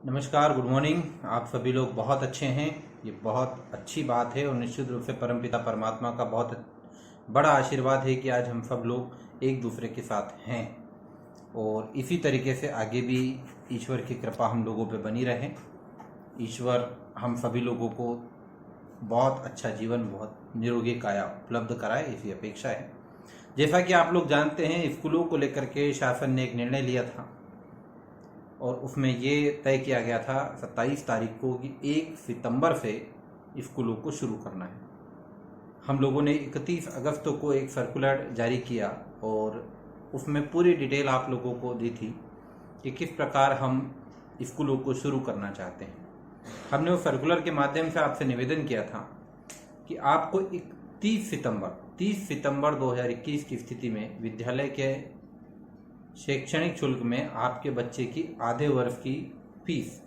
नमस्कार, good morning. आप सभी लोग बहुत अच्छे हैं। ये बहुत अच्छी बात है और निश्चित रूप से परमपिता परमात्मा का बहुत बड़ा आशीर्वाद है कि आज हम सब लोग एक दूसरे के साथ हैं और इसी तरीके से आगे भी ईश्वर की कृपा हम लोगों पे बनी रहे। ईश्वर हम सभी लोगों को बहुत अच्छा जीवन, बहुत निरोगी काया उपलब्ध कराए, इसी अपेक्षा है। जैसा कि आप लोग जानते हैं, स्कूलों को लेकर के शासन ने एक निर्णय लिया था और उसमें ये तय किया गया था 27 तारीख को कि 1 सितंबर से स्कूलों को शुरू करना है। हम लोगों ने 31 अगस्त को एक सर्कुलर जारी किया और उसमें पूरी डिटेल आप लोगों को दी थी कि किस प्रकार हम स्कूलों को शुरू करना चाहते हैं। हमने उस सर्कुलर के माध्यम से आपसे निवेदन किया था कि आपको 30 सितंबर 2021 की स्थिति में विद्यालय के शैक्षणिक शुल्क में आपके बच्चे की आधे वर्ष की फीस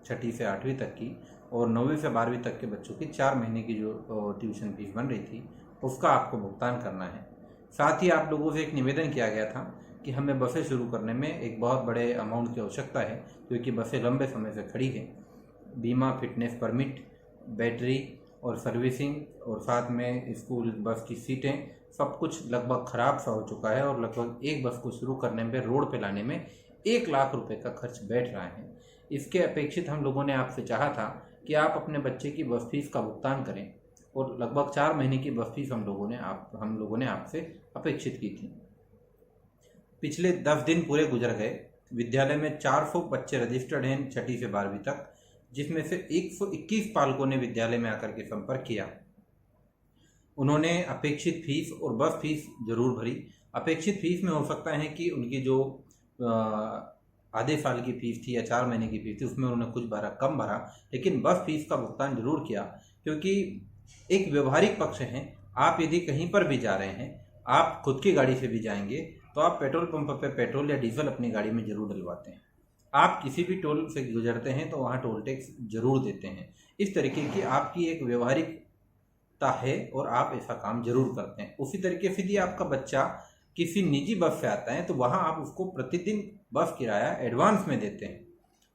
6ठी से 8वीं तक की और 9वीं से 12वीं तक के बच्चों की 4 महीने की जो ट्यूशन फीस बन रही थी उसका आपको भुगतान करना है। साथ ही आप लोगों से एक निवेदन किया गया था कि हमें बसें शुरू करने में एक बहुत बड़े अमाउंट की आवश्यकता है, क्योंकि बसें लंबे समय से खड़ी हैं। बीमा, फिटनेस परमिट, बैटरी और सर्विसिंग और साथ में स्कूल बस की सीटें, सब कुछ लगभग ख़राब सा हो चुका है और लगभग एक बस को शुरू करने में, रोड पे लाने में 1 लाख रुपए का खर्च बैठ रहा है। इसके अपेक्षित हम लोगों ने आपसे चाहा था कि आप अपने बच्चे की बस फीस का भुगतान करें और लगभग 4 महीने की बस फीस हम लोगों ने आपसे अपेक्षित की थी। पिछले 10 दिन पूरे गुजर गए। विद्यालय में 400 बच्चे रजिस्टर्ड हैं 6ठी से 12वीं तक, जिसमें से 121 पालकों ने विद्यालय में आकर के संपर्क किया। उन्होंने अपेक्षित फीस और बस फीस जरूर भरी। अपेक्षित फीस में हो सकता है कि उनकी जो आधे साल की फीस थी या 4 महीने की फीस थी उसमें उन्होंने कुछ भरा, कम भरा, लेकिन बस फीस का भुगतान जरूर किया। क्योंकि एक व्यवहारिक पक्ष है, आप यदि कहीं पर भी जा रहे हैं, आप खुद की गाड़ी से भी जाएंगे तो आप पेट्रोल पंप पर पेट्रोल या डीजल अपनी गाड़ी में जरूर डलवाते हैं। आप किसी भी टोल से गुजरते हैं तो वहाँ टोल टैक्स जरूर देते हैं। इस तरीके की आपकी एक व्यवहारिकता है और आप ऐसा काम जरूर करते हैं। उसी तरीके से यदि आपका बच्चा किसी निजी बस से आता है तो वहाँ आप उसको प्रतिदिन बस किराया एडवांस में देते हैं।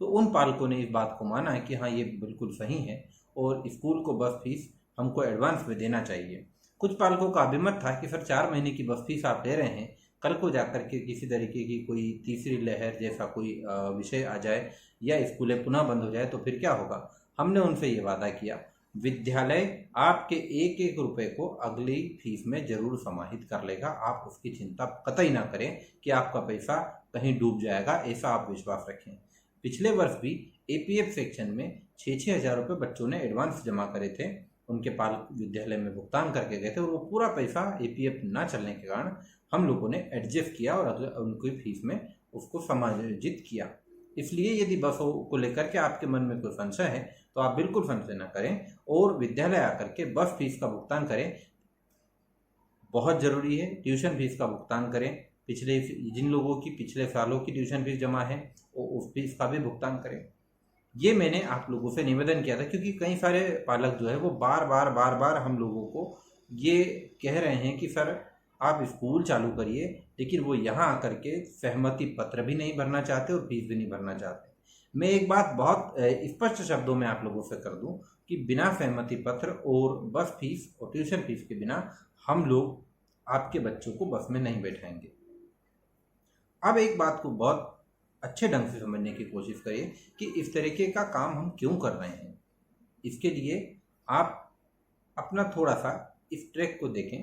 तो उन पालकों ने इस बात को माना है कि हाँ, ये बिल्कुल सही है और स्कूल को बस फीस हमको एडवांस में देना चाहिए। कुछ पालकों का अभिमत था कि सर 4 महीने की बस फीस आप ले रहे हैं, कल को जाकर के किसी तरीके की कोई तीसरी लहर जैसा कोई विषय आ जाए या स्कूलें पुनः बंद हो जाए तो फिर क्या होगा। हमने उनसे ये वादा किया, विद्यालय आपके एक एक रुपए को अगली फीस में जरूर समाहित कर लेगा। आप उसकी चिंता कतई ना करें कि आपका पैसा कहीं डूब जाएगा, ऐसा आप विश्वास रखें। पिछले वर्ष भी एपीएफ सेक्शन में 6-6 हज़ार रुपये बच्चों ने एडवांस जमा करे थे, उनके पालक विद्यालय में भुगतान करके गए थे और वो पूरा पैसा एपीएफ ना चलने के कारण हम लोगों ने एडजस्ट किया और अगले उनकी फीस में उसको समायोजित किया। इसलिए यदि बसों को लेकर के आपके मन में कोई संशय है तो आप बिल्कुल संशय न करें और विद्यालय आकर के बस फीस का भुगतान करें। बहुत जरूरी है, ट्यूशन फीस का भुगतान करें। जिन लोगों की पिछले सालों की ट्यूशन फीस जमा है वो उस फीस का भी भुगतान करें। ये मैंने आप लोगों से निवेदन किया था क्योंकि कई सारे पालक जो है वो बार बार हम लोगों को ये कह रहे हैं कि सर आप स्कूल चालू करिए, लेकिन वो यहाँ आकर के सहमति पत्र भी नहीं भरना चाहते और फीस भी नहीं भरना चाहते। मैं एक बात बहुत स्पष्ट शब्दों में आप लोगों से कर दूं कि बिना सहमति पत्र और बस फीस और ट्यूशन फीस के बिना हम लोग आपके बच्चों को बस में नहीं बैठाएंगे। अब एक बात को बहुत अच्छे ढंग से समझने की कोशिश करिए कि इस तरीके का काम हम क्यों कर रहे हैं। इसके लिए आप अपना थोड़ा सा इस ट्रैक को देखें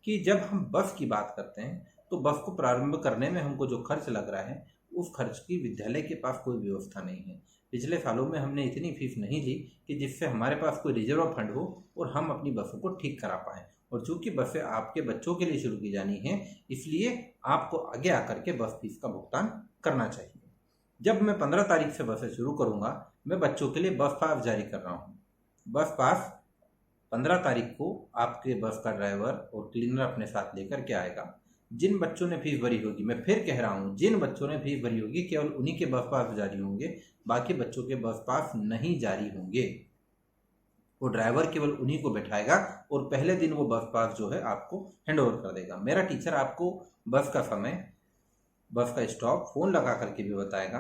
कि जब हम बस की बात करते हैं तो बस को प्रारंभ करने में हमको जो खर्च लग रहा है उस खर्च की विद्यालय के पास कोई व्यवस्था नहीं है। पिछले सालों में हमने इतनी फीस नहीं ली कि जिससे हमारे पास कोई रिजर्व फंड हो और हम अपनी बसों को ठीक करा पाएँ। और चूंकि बसें आपके बच्चों के लिए शुरू की जानी है, इसलिए आपको आगे आकर के बस फीस का भुगतान करना चाहिए। जब मैं 15 तारीख से बसें शुरू करूँगा, मैं बच्चों के लिए बस पास जारी कर रहा हूँ। बस पास 15 तारीख को आपके बस का ड्राइवर और क्लीनर अपने साथ लेकर के आएगा। जिन बच्चों ने फीस भरी होगी, मैं फिर कह रहा हूँ, जिन बच्चों ने फीस भरी होगी केवल उन्हीं के बस पास जारी होंगे, बाकी बच्चों के बस पास नहीं जारी होंगे। वो ड्राइवर केवल उन्हीं को बैठाएगा और पहले दिन वो बस पास जो है आपको हैंड ओवर कर देगा। मेरा टीचर आपको बस का समय, बस का स्टॉप फ़ोन लगा करके भी बताएगा।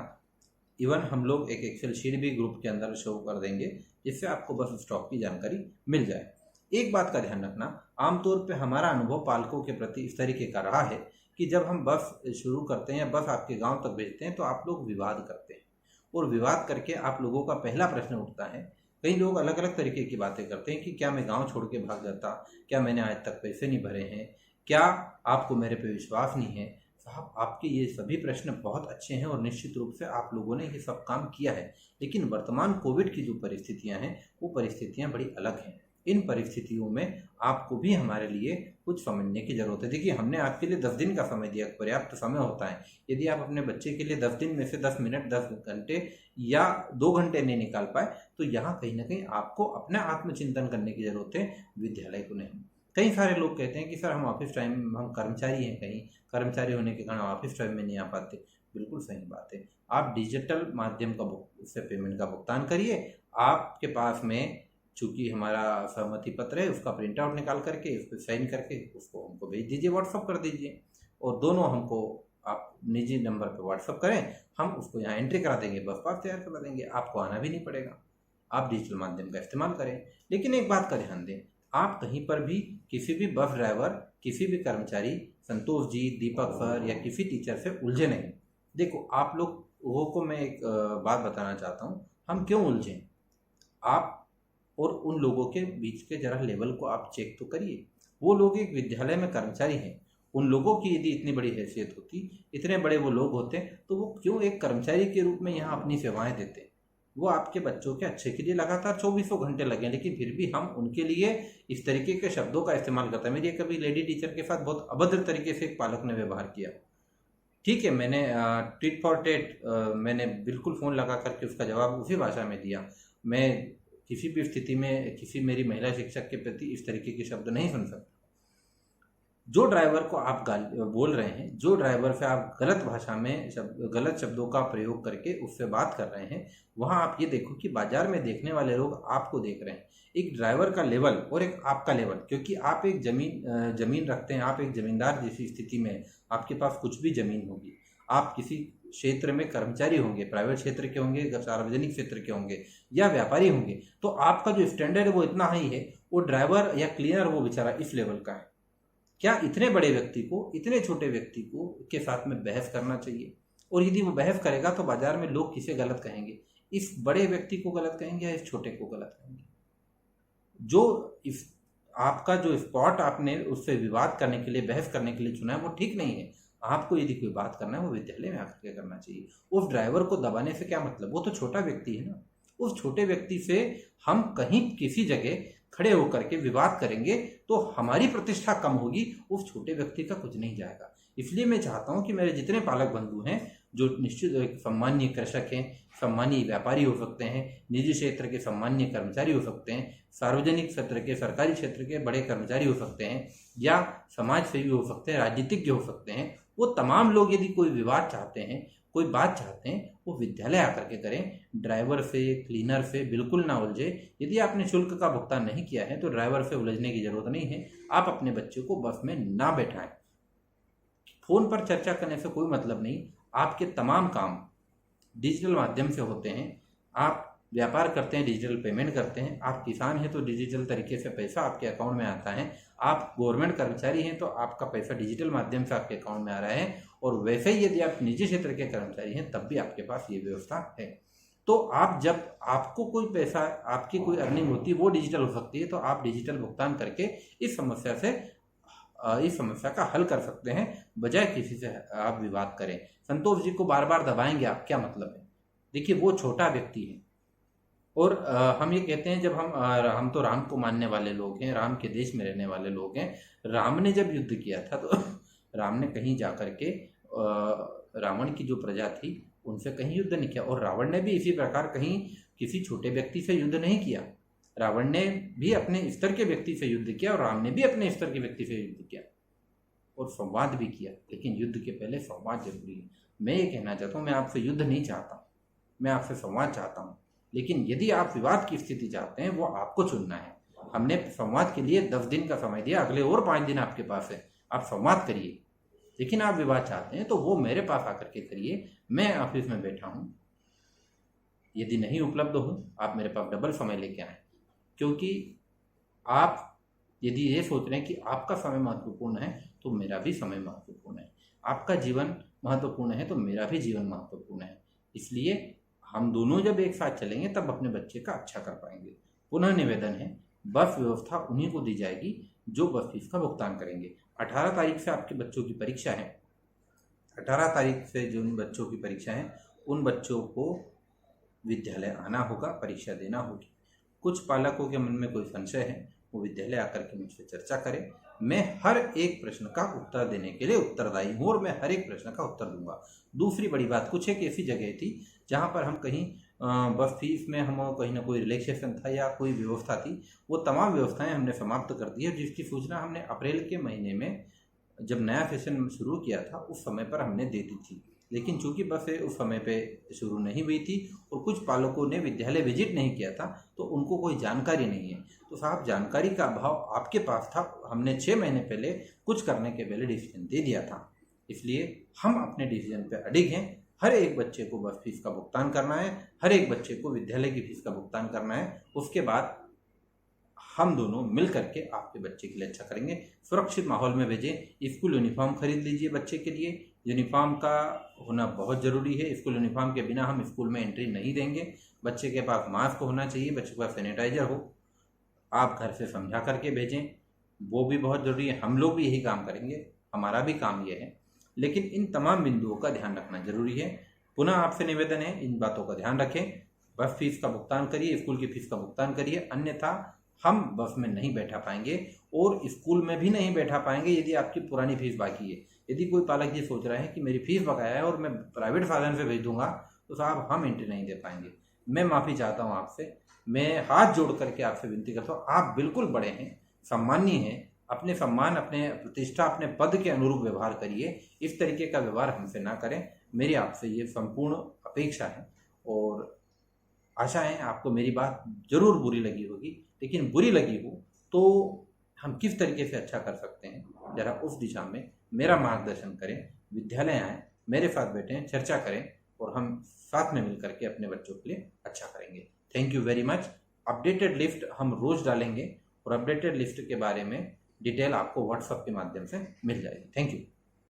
इवन हम लोग एक एक्सेल शीट भी ग्रुप के अंदर शो कर देंगे, जिससे आपको बस स्टॉक की जानकारी मिल जाए। एक बात का ध्यान रखना, आमतौर पे हमारा अनुभव पालकों के प्रति इस तरीके का रहा है कि जब हम बस शुरू करते हैं या बस आपके गांव तक भेजते हैं तो आप लोग विवाद करते हैं, और विवाद करके आप लोगों का पहला प्रश्न उठता है, कई लोग अलग अलग तरीके की बातें करते हैं कि क्या मैं गांव छोड़ के भाग जाता, क्या मैंने आज तक पैसे नहीं भरे हैं, क्या आपको मेरे पे विश्वास नहीं है। साहब, आपके ये सभी प्रश्न बहुत अच्छे हैं और निश्चित रूप से आप लोगों ने ये सब काम किया है, लेकिन वर्तमान कोविड की जो परिस्थितियां हैं वो परिस्थितियां बड़ी अलग हैं। इन परिस्थितियों में आपको भी हमारे लिए कुछ समझने की जरूरत है। देखिए, हमने आपके लिए 10 दिन का समय दिया, पर्याप्त समय होता है। यदि आप अपने बच्चे के लिए 10 दिन में से 10 मिनट, 10 घंटे या 2 घंटे नहीं निकाल पाए तो यहाँ कहीं ना कहीं आपको अपना आत्मचिंतन करने की जरूरत है, विद्यालय को नहीं। कई सारे लोग कहते हैं कि सर हम ऑफिस टाइम, हम कर्मचारी हैं, कहीं कर्मचारी होने के कारण ऑफिस टाइम में नहीं आ पाते। बिल्कुल सही बात है, आप डिजिटल माध्यम का से पेमेंट का भुगतान करिए। आपके पास में चूंकि हमारा सहमति पत्र है, उसका प्रिंट आउट निकाल करके उस पर साइन करके उसको हमको भेज दीजिए, व्हाट्सअप कर दीजिए, और दोनों हमको आप निजी नंबर पर व्हाट्सअप करें, हम उसको यहाँ एंट्री करा देंगे, बस पास तैयार करा देंगे, आपको आना भी नहीं पड़ेगा। आप डिजिटल माध्यम का इस्तेमाल करें। लेकिन एक बात का ध्यान दें, आप कहीं पर भी किसी भी बस ड्राइवर, किसी भी कर्मचारी, संतोष जी, दीपक सर या किसी टीचर से उलझे नहीं। देखो, आप लोगों को मैं एक बात बताना चाहता हूँ, हम क्यों उलझें। आप और उन लोगों के बीच के जरा लेवल को आप चेक तो करिए। वो लोग एक विद्यालय में कर्मचारी हैं, उन लोगों की यदि इतनी बड़ी हैसियत होती, इतने बड़े वो लोग होते, तो वो क्यों एक कर्मचारी के रूप में यहाँ अपनी सेवाएं देते। वो आपके बच्चों के अच्छे के लिए लगातार 2400 घंटे लगे, लेकिन फिर भी हम उनके लिए इस तरीके के शब्दों का इस्तेमाल करते हैं। मेरी कभी लेडी टीचर के साथ बहुत अभद्र तरीके से एक पालक ने व्यवहार किया। ठीक है, मैंने टिट फॉर टेट, मैंने बिल्कुल फ़ोन लगा करके उसका जवाब उसी भाषा में दिया। मैं किसी भी स्थिति में किसी मेरी महिला शिक्षक के प्रति इस तरीके के शब्द नहीं सुन सकता। जो ड्राइवर को आप बोल रहे हैं, जो ड्राइवर से आप गलत भाषा में गलत शब्दों का प्रयोग करके उससे बात कर रहे हैं, वहाँ आप ये देखो कि बाजार में देखने वाले लोग आपको देख रहे हैं। एक ड्राइवर का लेवल और एक आपका लेवल, क्योंकि आप एक जमीन रखते हैं, आप एक जमींदार जैसी स्थिति में, आपके पास कुछ भी जमीन होगी, आप किसी क्षेत्र में कर्मचारी होंगे, प्राइवेट क्षेत्र के होंगे, सार्वजनिक क्षेत्र के होंगे या व्यापारी होंगे, तो आपका जो स्टैंडर्ड है वो इतना हाई है। वो ड्राइवर या क्लीनर वो बेचारा इस लेवल का है। क्या इतने बड़े व्यक्ति को इतने छोटे व्यक्ति को के साथ में बहस करना चाहिए? और यदि वो बहस करेगा तो बाजार में लोग किसे गलत कहेंगे? इस बड़े व्यक्ति को गलत कहेंगे या इस छोटे को गलत कहेंगे? जो इस आपका जो स्पॉट आपने उससे विवाद करने के लिए, बहस करने के लिए चुना है, वो ठीक नहीं है। आपको यदि कोई बात करना है वो विद्यालय में आकर के करना चाहिए। उस ड्राइवर को दबाने से क्या मतलब, वो तो छोटा व्यक्ति है ना। उस छोटे व्यक्ति से हम कहीं किसी जगह खड़े होकर के विवाद करेंगे तो हमारी प्रतिष्ठा कम होगी, उस छोटे व्यक्ति का कुछ नहीं जाएगा। इसलिए मैं चाहता हूं कि मेरे जितने पालक बंधु हैं, जो निश्चित सम्मानीय कृषक हैं, सम्मानीय व्यापारी हो सकते हैं, निजी क्षेत्र के सम्मानीय कर्मचारी हो सकते हैं, सार्वजनिक क्षेत्र के, सरकारी क्षेत्र के बड़े कर्मचारी हो सकते हैं, या समाज सेवी हो सकते हैं, राजनीतिज्ञ हो सकते हैं, वो तमाम लोग यदि कोई विवाद चाहते हैं, कोई बात चाहते हैं, वो विद्यालय आकर के करें। ड्राइवर से, क्लीनर से बिल्कुल ना उलझे। यदि आपने शुल्क का भुगतान नहीं किया है तो ड्राइवर से उलझने की जरूरत नहीं है। आप अपने बच्चे को बस में ना बैठाएं। फोन पर चर्चा करने से कोई मतलब नहीं। आपके तमाम काम डिजिटल माध्यम से होते हैं। आप व्यापार करते हैं, डिजिटल पेमेंट करते हैं। आप किसान हैं तो डिजिटल तरीके से पैसा आपके अकाउंट में आता है। आप गवर्नमेंट कर्मचारी हैं तो आपका पैसा डिजिटल माध्यम से आपके अकाउंट में आ रहा है। और वैसे ही यदि आप निजी क्षेत्र के कर्मचारी हैं तब भी आपके पास ये व्यवस्था है। तो आप जब आपको कोई पैसा, आपकी कोई अर्निंग होती है, वो डिजिटल हो सकती है, तो आप डिजिटल भुगतान करके इस समस्या का हल कर सकते हैं, बजाय किसी से आप विवाद करें। संतोष जी को बार बार दबाएंगे आप, क्या मतलब है? देखिए, वो छोटा व्यक्ति है। और हम ये कहते हैं, जब हम तो राम को मानने वाले लोग हैं, राम के देश में रहने वाले लोग हैं। राम ने जब युद्ध किया था तो राम ने कहीं जाकर के रावण की जो प्रजा थी उनसे कहीं युद्ध नहीं किया, और रावण ने भी इसी प्रकार कहीं किसी छोटे व्यक्ति से युद्ध नहीं किया। रावण ने भी अपने स्तर के व्यक्ति से युद्ध किया और राम ने भी अपने स्तर के व्यक्ति से युद्ध किया और संवाद भी किया। लेकिन युद्ध के पहले संवाद जरूरी है। मैं ये कहना चाहता हूँ, मैं आपसे युद्ध नहीं चाहता, मैं आपसे संवाद चाहता हूँ। लेकिन यदि आप विवाद की स्थिति चाहते हैं, वो आपको चुनना है। हमने संवाद के लिए 10 दिन का समय दिया, अगले और 5 दिन आपके पास है, आप संवाद करिए। लेकिन आप विवाद चाहते हैं तो वो मेरे पास आकर के करिए। मैं ऑफिस में बैठा हूँ, यदि नहीं उपलब्ध हूँ, आप मेरे पास डबल समय लेके आएँ, क्योंकि आप यदि ये सोच रहे हैं कि आपका समय महत्वपूर्ण है तो मेरा भी समय महत्वपूर्ण है, आपका जीवन महत्वपूर्ण है तो मेरा भी जीवन महत्वपूर्ण है। इसलिए हम दोनों जब एक साथ चलेंगे तब अपने बच्चे का अच्छा कर पाएंगे। पुनः निवेदन है, बस व्यवस्था उन्हीं को दी जाएगी जो बस फीस का भुगतान करेंगे। 18 तारीख से आपके बच्चों की परीक्षा है। 18 तारीख से जिन बच्चों की परीक्षा है उन बच्चों को विद्यालय आना होगा, परीक्षा देना होगी। कुछ पालकों के मन में कोई संशय है, वो विद्यालय आकर के मुझसे चर्चा करें। मैं हर एक प्रश्न का उत्तर देने के लिए उत्तरदायी हूँ और मैं हर एक प्रश्न का उत्तर दूंगा। दूसरी बड़ी बात, कुछ एक ऐसी जगह थी जहाँ पर हम कहीं बस फीस में हम कहीं ना कोई रिलैक्सेशन था या कोई व्यवस्था थी, वो तमाम व्यवस्थाएं हमने समाप्त कर दी है, जिसकी सूचना हमने अप्रैल के महीने में जब नया सेशन शुरू किया था उस समय पर हमने दे दी थी। लेकिन चूंकि बसें उस समय पे शुरू नहीं हुई थी और कुछ पालकों ने विद्यालय विजिट नहीं किया था तो उनको कोई जानकारी नहीं है। तो साहब, जानकारी का अभाव आपके पास था। हमने 6 महीने पहले कुछ करने के पहले डिसीजन दे दिया था, इसलिए हम अपने डिसीजन पे अडिग हैं। हर एक बच्चे को बस फीस का भुगतान करना है, हर एक बच्चे को विद्यालय की फीस का भुगतान करना है। उसके बाद हम दोनों मिल करके आपके बच्चे के लिए अच्छा करेंगे। सुरक्षित माहौल में भेजें। स्कूल यूनिफॉर्म खरीद लीजिए बच्चे के लिए, यूनिफॉर्म का होना बहुत ज़रूरी है। स्कूल यूनिफॉर्म के बिना हम स्कूल में एंट्री नहीं देंगे। बच्चे के पास मास्क होना चाहिए, बच्चे के पास सैनिटाइजर हो। आप घर से समझा करके भेजें, वो भी बहुत ज़रूरी है। हम लोग भी यही काम करेंगे, हमारा भी काम ये है, लेकिन इन तमाम बिंदुओं का ध्यान रखना जरूरी है। पुनः आपसे निवेदन है, इन बातों का ध्यान रखें। बस फीस का भुगतान करिए, स्कूल की फीस का भुगतान करिए, अन्यथा हम बस में नहीं बैठा पाएंगे और स्कूल में भी नहीं बैठा पाएंगे यदि आपकी पुरानी फीस बाकी है। यदि कोई पालक ये सोच रहा है कि मेरी फीस बकाया है और मैं प्राइवेट साधन से भेज दूंगा, तो साहब हम एंट्री नहीं दे पाएंगे। मैं माफ़ी चाहता हूँ आपसे, मैं हाथ जोड़ करके आपसे विनती करता हूँ। आप बिल्कुल बड़े हैं, सम्मानीय हैं, अपने सम्मान, अपने प्रतिष्ठा, अपने पद के अनुरूप व्यवहार करिए। इस तरीके का व्यवहार हमसे ना करें, मेरी आपसे ये संपूर्ण अपेक्षा है। और आशा है आपको मेरी बात जरूर बुरी लगी होगी, लेकिन बुरी लगी हो तो हम किस तरीके से अच्छा कर सकते हैं जरा उस दिशा में मेरा मार्गदर्शन करें। विद्यालय आएँ, मेरे साथ बैठें, चर्चा करें और हम साथ में मिलकर के अपने बच्चों के लिए अच्छा करेंगे। Thank you very much. Updated list हम रोज डालेंगे और अपडेटेड लिस्ट के बारे में डिटेल आपको व्हाट्सएप के माध्यम से मिल जाएगी। Thank you.